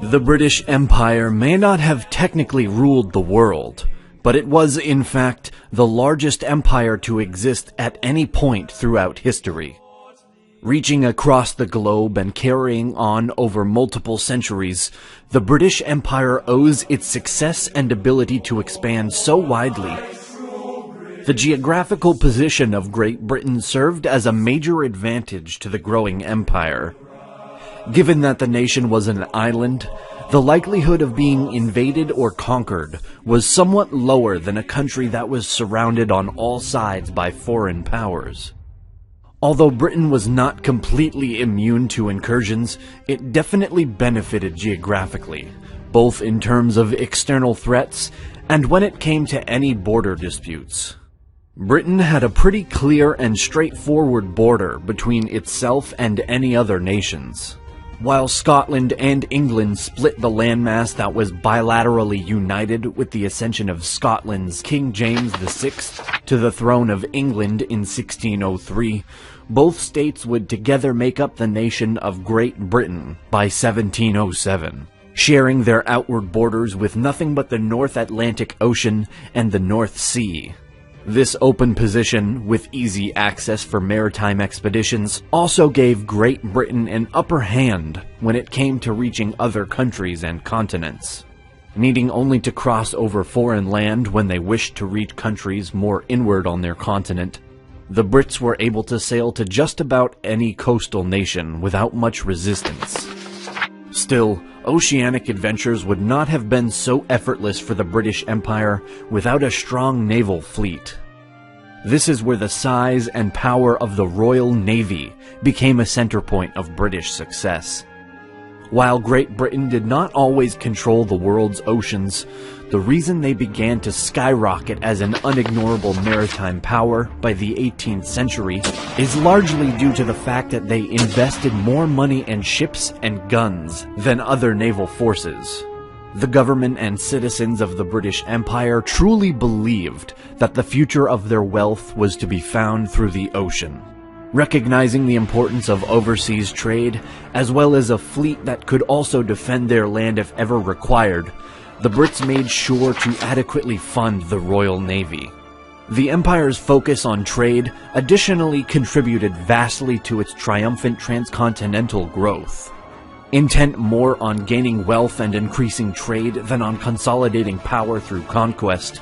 The British Empire may not have technically ruled the world, but it was, in fact, the largest empire to exist at any point throughout history. Reaching across the globe and carrying on over multiple centuries, the British Empire owes its success and ability to expand so widely. The geographical position of Great Britain served as a major advantage to the growing empire. Given that the nation was an island, the likelihood of being invaded or conquered was somewhat lower than a country that was surrounded on all sides by foreign powers. Although Britain was not completely immune to incursions, it definitely benefited geographically, both in terms of external threats and when it came to any border disputes. Britain had a pretty clear and straightforward border between itself and any other nations. While Scotland and England split the landmass that was bilaterally united with the ascension of Scotland's King James VI to the throne of England in 1603, both states would together make up the nation of Great Britain by 1707, sharing their outward borders with nothing but the North Atlantic Ocean and the North Sea. This open position, with easy access for maritime expeditions, also gave Great Britain an upper hand when it came to reaching other countries and continents. Needing only to cross over foreign land when they wished to reach countries more inward on their continent, the Brits were able to sail to just about any coastal nation without much resistance. Still, oceanic adventures would not have been so effortless for the British Empire without a strong naval fleet. This is where the size and power of the Royal Navy became a center point of British success. While Great Britain did not always control the world's oceans, the reason they began to skyrocket as an unignorable maritime power by the 18th century is largely due to the fact that they invested more money in ships and guns than other naval forces. The government and citizens of the British Empire truly believed that the future of their wealth was to be found through the ocean. Recognizing the importance of overseas trade, as well as a fleet that could also defend their land if ever required, the Brits made sure to adequately fund the Royal Navy. The Empire's focus on trade additionally contributed vastly to its triumphant transcontinental growth. Intent more on gaining wealth and increasing trade than on consolidating power through conquest,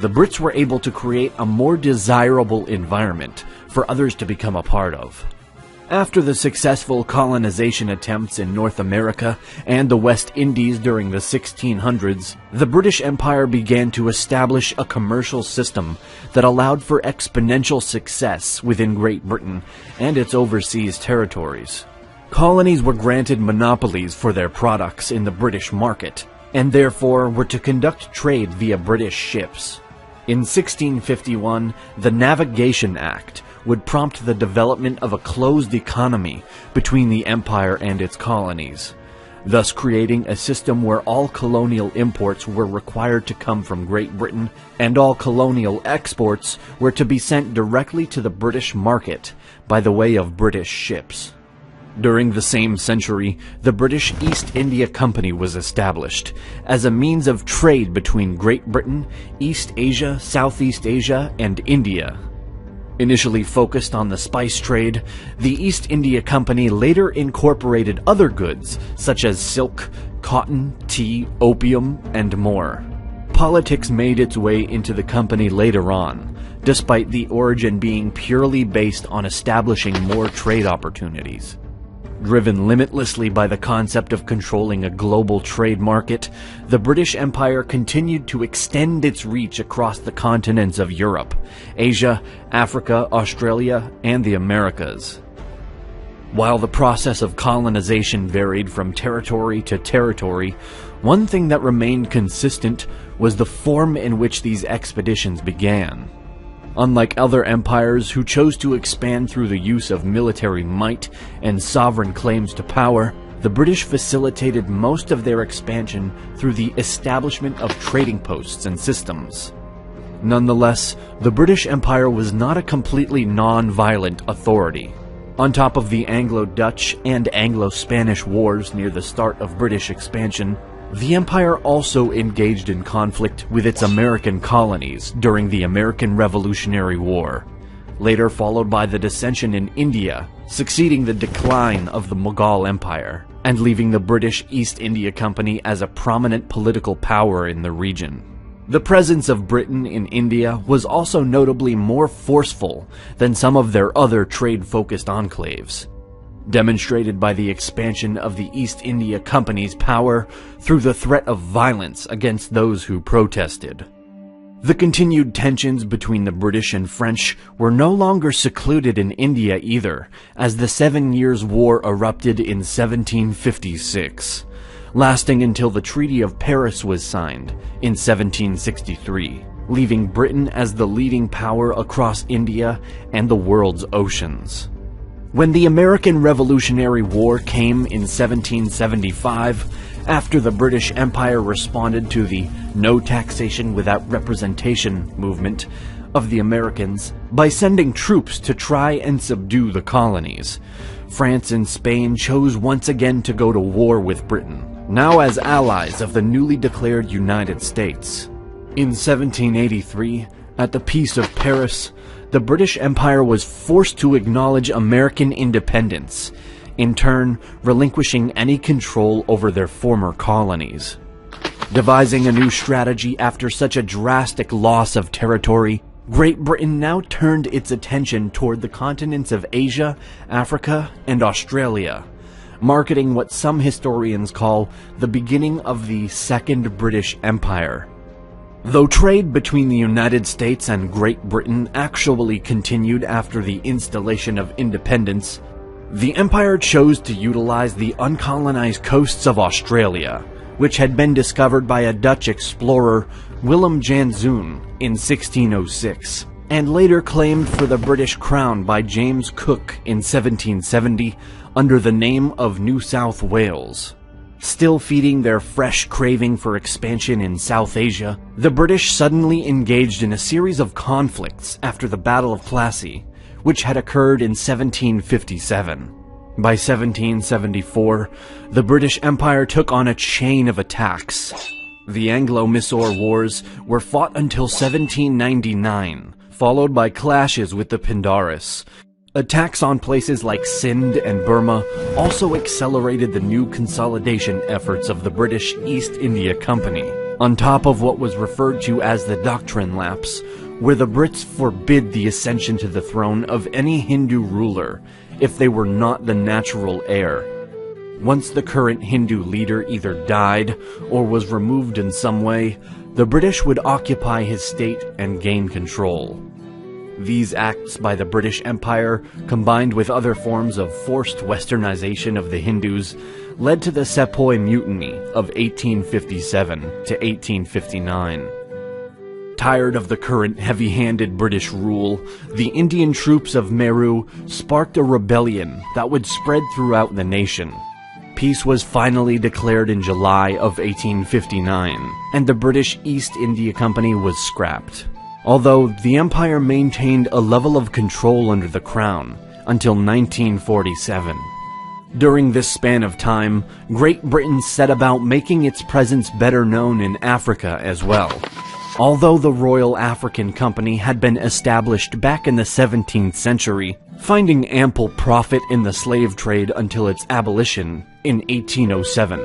the Brits were able to create a more desirable environment for others to become a part of. After the successful colonization attempts in North America and the West Indies during the 1600s, the British Empire began to establish a commercial system that allowed for exponential success within Great Britain and its overseas territories. Colonies were granted monopolies for their products in the British market, and therefore were to conduct trade via British ships. In 1651, the Navigation Act would prompt the development of a closed economy between the empire and its colonies, thus creating a system where all colonial imports were required to come from Great Britain and all colonial exports were to be sent directly to the British market by the way of British ships. During the same century, the British East India Company was established as a means of trade between Great Britain, East Asia, Southeast Asia, and India. Initially focused on the spice trade, the East India Company later incorporated other goods such as silk, cotton, tea, opium, and more. Politics made its way into the company later on, despite the origin being purely based on establishing more trade opportunities. Driven limitlessly by the concept of controlling a global trade market, the British Empire continued to extend its reach across the continents of Europe, Asia, Africa, Australia, and the Americas. While the process of colonization varied from territory to territory, one thing that remained consistent was the form in which these expeditions began. Unlike other empires who chose to expand through the use of military might and sovereign claims to power, the British facilitated most of their expansion through the establishment of trading posts and systems. Nonetheless, the British Empire was not a completely non-violent authority. On top of the Anglo-Dutch and Anglo-Spanish wars near the start of British expansion, the empire also engaged in conflict with its American colonies during the American Revolutionary War, later followed by the dissension in India, succeeding the decline of the Mughal Empire, and leaving the British East India Company as a prominent political power in the region. The presence of Britain in India was also notably more forceful than some of their other trade-focused enclaves, demonstrated by the expansion of the East India Company's power through the threat of violence against those who protested. The continued tensions between the British and French were no longer secluded in India either, as the 7 Years' War erupted in 1756. Lasting until the Treaty of Paris was signed in 1763, leaving Britain as the leading power across India and the world's oceans. When the American Revolutionary War came in 1775, after the British Empire responded to the "no taxation without representation" movement of the Americans by sending troops to try and subdue the colonies, France and Spain chose once again to go to war with Britain, now as allies of the newly declared United States. In 1783, at the Peace of Paris, the British Empire was forced to acknowledge American independence, in turn relinquishing any control over their former colonies. Devising a new strategy after such a drastic loss of territory, Great Britain now turned its attention toward the continents of Asia, Africa, and Australia, marking what some historians call the beginning of the Second British Empire. Though trade between the United States and Great Britain actually continued after the installation of independence, the empire chose to utilize the uncolonized coasts of Australia, which had been discovered by a Dutch explorer, Willem Janszoon, in 1606, and later claimed for the British Crown by James Cook in 1770 under the name of New South Wales. Still feeding their fresh craving for expansion in South Asia, the British suddenly engaged in a series of conflicts after the Battle of Plassey, which had occurred in 1757. By 1774, the British Empire took on a chain of attacks. The Anglo-Mysore Wars were fought until 1799, followed by clashes with the Pindaris. Attacks on places like Sindh and Burma also accelerated the new consolidation efforts of the British East India Company, on top of what was referred to as the Doctrine Lapse, where the Brits forbid the ascension to the throne of any Hindu ruler if they were not the natural heir. Once the current Hindu leader either died or was removed in some way, the British would occupy his state and gain control. These acts by the British Empire, combined with other forms of forced westernization of the Hindus, led to the Sepoy Mutiny of 1857 to 1859. Tired of the current heavy-handed British rule, the Indian troops of Meru sparked a rebellion that would spread throughout the nation. Peace was finally declared in July of 1859, and the British East India Company was scrapped, although the empire maintained a level of control under the crown until 1947. During this span of time, Great Britain set about making its presence better known in Africa as well. Although the Royal African Company had been established back in the 17th century, finding ample profit in the slave trade until its abolition in 1807,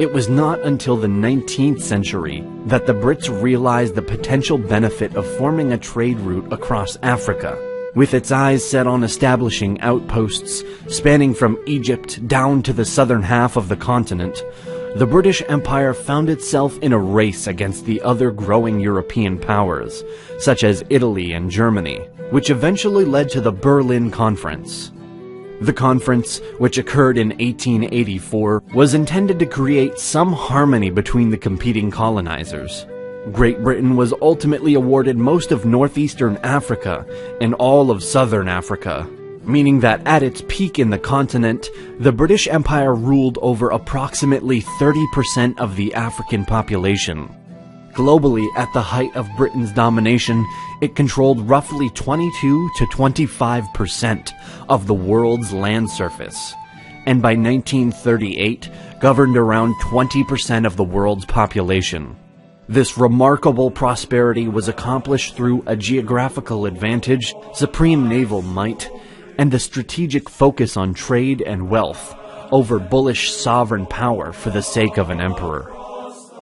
it was not until the 19th century that the Brits realized the potential benefit of forming a trade route across Africa, with its eyes set on establishing outposts spanning from Egypt down to the southern half of the continent. The British Empire found itself in a race against the other growing European powers, such as Italy and Germany, which eventually led to the Berlin Conference. The conference, which occurred in 1884, was intended to create some harmony between the competing colonizers. Great Britain was ultimately awarded most of northeastern Africa and all of southern Africa, meaning that at its peak in the continent, the British Empire ruled over approximately 30% of the African population. Globally, at the height of Britain's domination, it controlled roughly 22 to 25% of the world's land surface, and by 1938, governed around 20% of the world's population. This remarkable prosperity was accomplished through a geographical advantage, supreme naval might, and the strategic focus on trade and wealth over bullish sovereign power for the sake of an emperor.